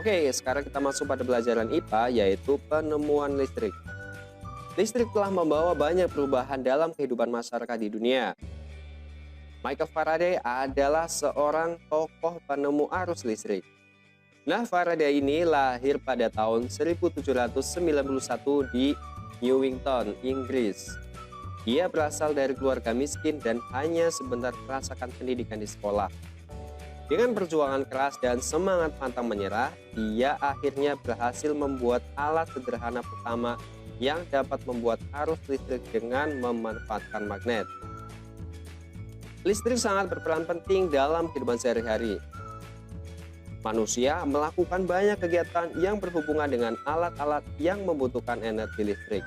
Oke, sekarang kita masuk pada pelajaran IPA yaitu penemuan listrik. Listrik telah membawa banyak perubahan dalam kehidupan masyarakat di dunia. Michael Faraday adalah seorang tokoh penemu arus listrik. Nah, Faraday ini lahir pada tahun 1791 di Newington, Inggris. Dia berasal dari keluarga miskin dan hanya sebentar merasakan pendidikan di sekolah. Dengan perjuangan keras dan semangat pantang menyerah, dia akhirnya berhasil membuat alat sederhana pertama yang dapat membuat arus listrik dengan memanfaatkan magnet. Listrik sangat berperan penting dalam kehidupan sehari-hari. Manusia melakukan banyak kegiatan yang berhubungan dengan alat-alat yang membutuhkan energi listrik.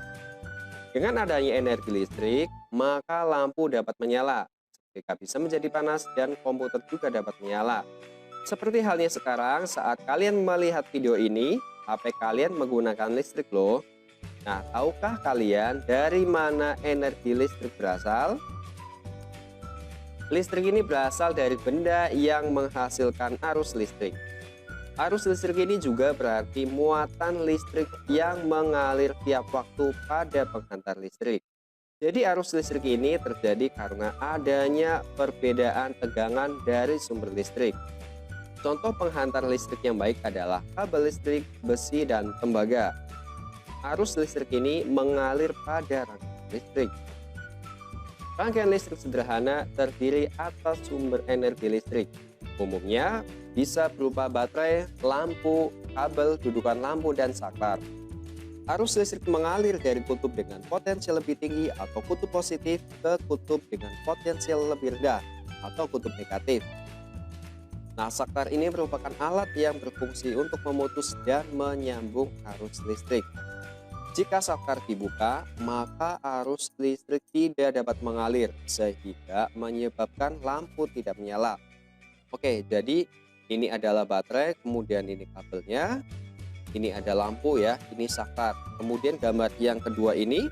Dengan adanya energi listrik, maka lampu dapat menyala, setrika bisa menjadi panas, dan komputer juga dapat menyala. Seperti halnya sekarang saat kalian melihat video ini, HP kalian menggunakan listrik loh. Nah, tahukah kalian dari mana energi listrik berasal? Listrik ini berasal dari benda yang menghasilkan arus listrik. Arus listrik ini juga berarti muatan listrik yang mengalir tiap waktu pada penghantar listrik. Jadi arus listrik ini terjadi karena adanya perbedaan tegangan dari sumber listrik. Contoh penghantar listrik yang baik adalah kabel listrik, besi, dan tembaga. Arus listrik ini mengalir pada rangkaian listrik. Rangkaian listrik sederhana terdiri atas sumber energi listrik. Umumnya bisa berupa baterai, lampu, kabel, dudukan lampu, dan saklar. Arus listrik mengalir dari kutub dengan potensial lebih tinggi atau kutub positif ke kutub dengan potensial lebih rendah atau kutub negatif. Nah, saklar ini merupakan alat yang berfungsi untuk memutus dan menyambung arus listrik. Jika saklar dibuka, maka arus listrik tidak dapat mengalir sehingga menyebabkan lampu tidak menyala. Oke, jadi ini adalah baterai, kemudian ini kabelnya, ini ada lampu ya, ini saklar. Kemudian gambar yang kedua ini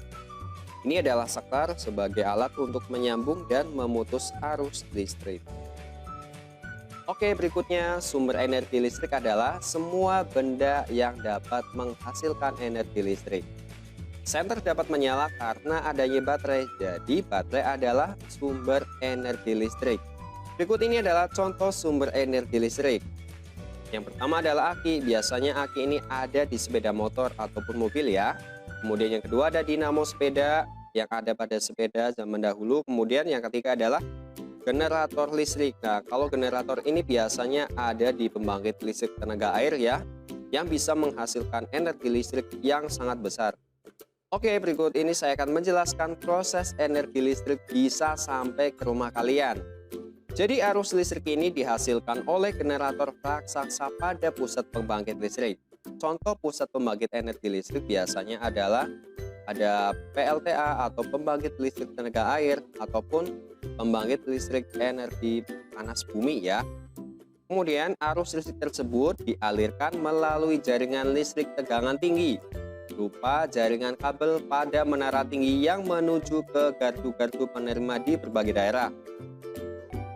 adalah saklar sebagai alat untuk menyambung dan memutus arus listrik. Oke, berikutnya sumber energi listrik adalah semua benda yang dapat menghasilkan energi listrik. Senter dapat menyala karena adanya baterai, jadi baterai adalah sumber energi listrik. Berikut ini adalah contoh sumber energi listrik. Yang pertama adalah aki. Biasanya aki ini ada di sepeda motor ataupun mobil ya. Kemudian yang kedua ada dinamo sepeda yang ada pada sepeda zaman dahulu. Kemudian yang ketiga adalah generator listrik. Nah, kalau generator ini biasanya ada di pembangkit listrik tenaga air ya, yang bisa menghasilkan energi listrik yang sangat besar. Oke, berikut ini saya akan menjelaskan proses energi listrik bisa sampai ke rumah kalian. Jadi arus listrik ini dihasilkan oleh generator raksasa pada pusat pembangkit listrik. Contoh pusat pembangkit energi listrik biasanya adalah ada PLTA atau pembangkit listrik tenaga air ataupun pembangkit listrik energi panas bumi ya. Kemudian arus listrik tersebut dialirkan melalui jaringan listrik tegangan tinggi berupa jaringan kabel pada menara tinggi yang menuju ke gardu-gardu penerima di berbagai daerah.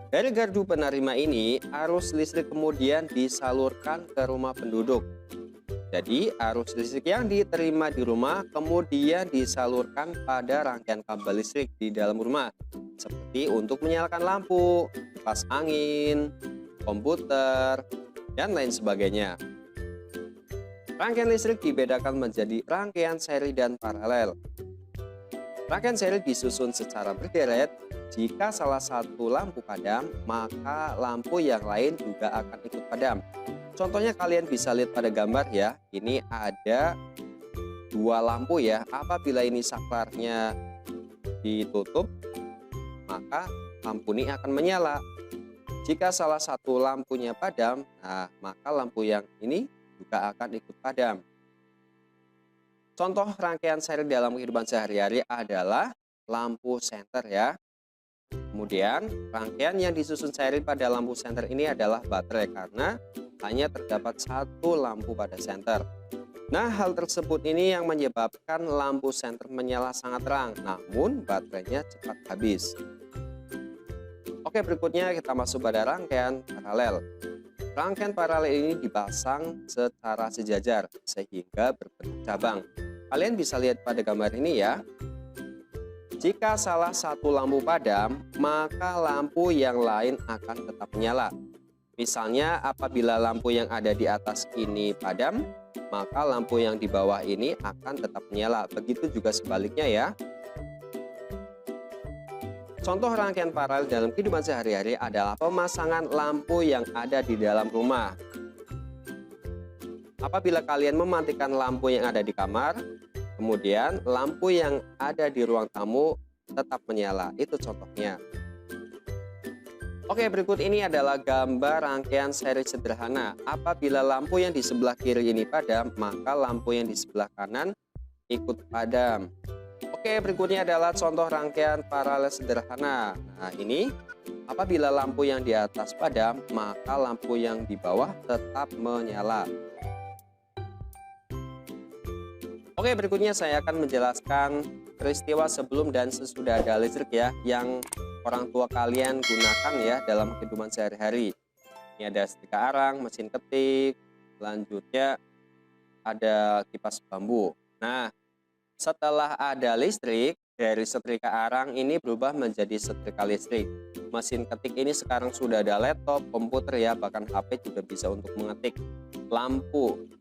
Dari gardu penerima ini, arus listrik kemudian disalurkan ke rumah penduduk. Jadi, arus listrik yang diterima di rumah kemudian disalurkan pada rangkaian kabel listrik di dalam rumah, seperti untuk menyalakan lampu, kipas angin, komputer, dan lain sebagainya. Rangkaian listrik dibedakan menjadi rangkaian seri dan paralel. Rangkaian seri disusun secara berderet. Jika salah satu lampu padam, maka lampu yang lain juga akan ikut padam. Contohnya kalian bisa lihat pada gambar ya. Ini ada dua lampu ya. Apabila ini saklarnya ditutup, maka lampu ini akan menyala. Jika salah satu lampunya padam, nah maka lampu yang ini juga akan ikut padam. Contoh rangkaian seri dalam kehidupan sehari-hari adalah lampu senter ya. Kemudian rangkaian yang disusun seri pada lampu senter ini adalah baterai karena hanya terdapat satu lampu pada senter. Nah, hal tersebut ini yang menyebabkan lampu senter menyala sangat terang, namun baterainya cepat habis. Oke, berikutnya kita masuk pada rangkaian paralel. Rangkaian paralel ini dipasang secara sejajar sehingga berbentuk cabang. Kalian bisa lihat pada gambar ini ya. Jika salah satu lampu padam, maka lampu yang lain akan tetap menyala. Misalnya apabila lampu yang ada di atas ini padam, maka lampu yang di bawah ini akan tetap menyala. Begitu juga sebaliknya ya. Contoh rangkaian paralel dalam kehidupan sehari-hari adalah pemasangan lampu yang ada di dalam rumah. Apabila kalian mematikan lampu yang ada di kamar, kemudian lampu yang ada di ruang tamu tetap menyala. Itu contohnya. Oke, berikut ini adalah gambar rangkaian seri sederhana. Apabila lampu yang di sebelah kiri ini padam, maka lampu yang di sebelah kanan ikut padam. Oke, berikutnya adalah contoh rangkaian paralel sederhana. Nah, ini apabila lampu yang di atas padam, maka lampu yang di bawah tetap menyala. Oke, berikutnya saya akan menjelaskan peristiwa sebelum dan sesudah ada listrik ya, yang orang tua kalian gunakan ya dalam kehidupan sehari-hari. Ini ada setrika arang, mesin ketik, selanjutnya ada kipas bambu. Nah, setelah ada listrik, dari setrika arang ini berubah menjadi setrika listrik. Mesin ketik ini sekarang sudah ada laptop, komputer ya, bahkan HP juga bisa untuk mengetik. Lampu,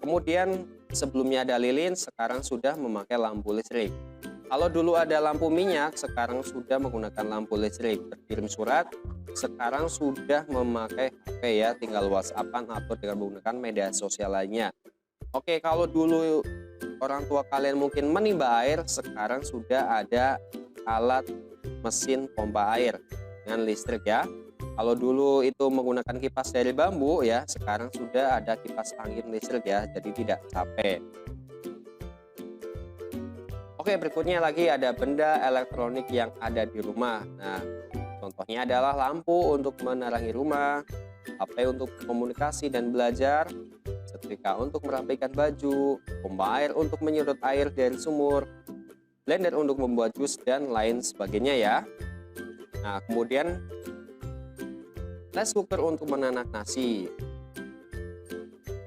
kemudian sebelumnya ada lilin, sekarang sudah memakai lampu listrik. Kalau dulu ada lampu minyak, sekarang sudah menggunakan lampu listrik. Berkirim surat, sekarang sudah memakai HP ya, tinggal WhatsApp-an atau dengan menggunakan media sosial lainnya. Oke, kalau dulu orang tua kalian mungkin menimba air, sekarang sudah ada alat mesin pompa air dengan listrik ya. Kalau dulu itu menggunakan kipas dari bambu ya, sekarang sudah ada kipas angin listrik ya, jadi tidak capek. Oke, berikutnya lagi ada benda elektronik yang ada di rumah. Nah, contohnya adalah lampu untuk menerangi rumah, HP untuk komunikasi dan belajar, setrika untuk merapikan baju, pompa air untuk menyedot air dari sumur, blender untuk membuat jus, dan lain sebagainya ya. Nah, kemudian rice cooker untuk menanak nasi.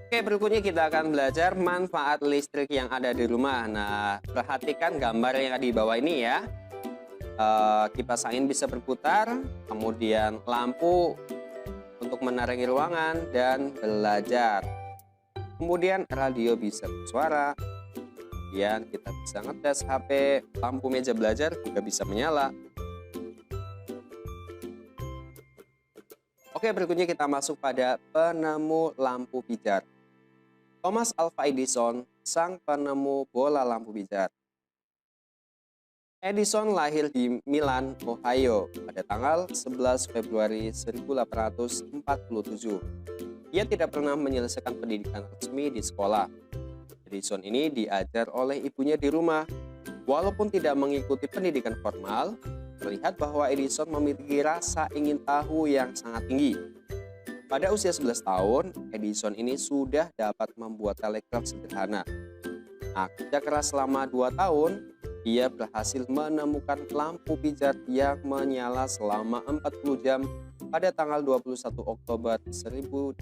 Oke, berikutnya kita akan belajar manfaat listrik yang ada di rumah. Nah, perhatikan gambar yang ada di bawah ini ya. Kipas angin bisa berputar, kemudian lampu untuk menerangi ruangan dan belajar. Kemudian radio bisa bersuara. Kemudian kita bisa ngetes HP, lampu meja belajar juga bisa menyala. Oke, berikutnya kita masuk pada penemu lampu pijar. Thomas Alva Edison, sang penemu bola lampu pijar. Edison lahir di Milan, Ohio pada tanggal 11 Februari 1847. Ia tidak pernah menyelesaikan pendidikan resmi di sekolah. Edison ini diajar oleh ibunya di rumah. Walaupun tidak mengikuti pendidikan formal, terlihat bahwa Edison memiliki rasa ingin tahu yang sangat tinggi. Pada usia 11 tahun, Edison ini sudah dapat membuat telegraf sederhana. Nah, kerja keras selama 2 tahun, ia berhasil menemukan lampu pijar yang menyala selama 40 jam pada tanggal 21 Oktober 1879.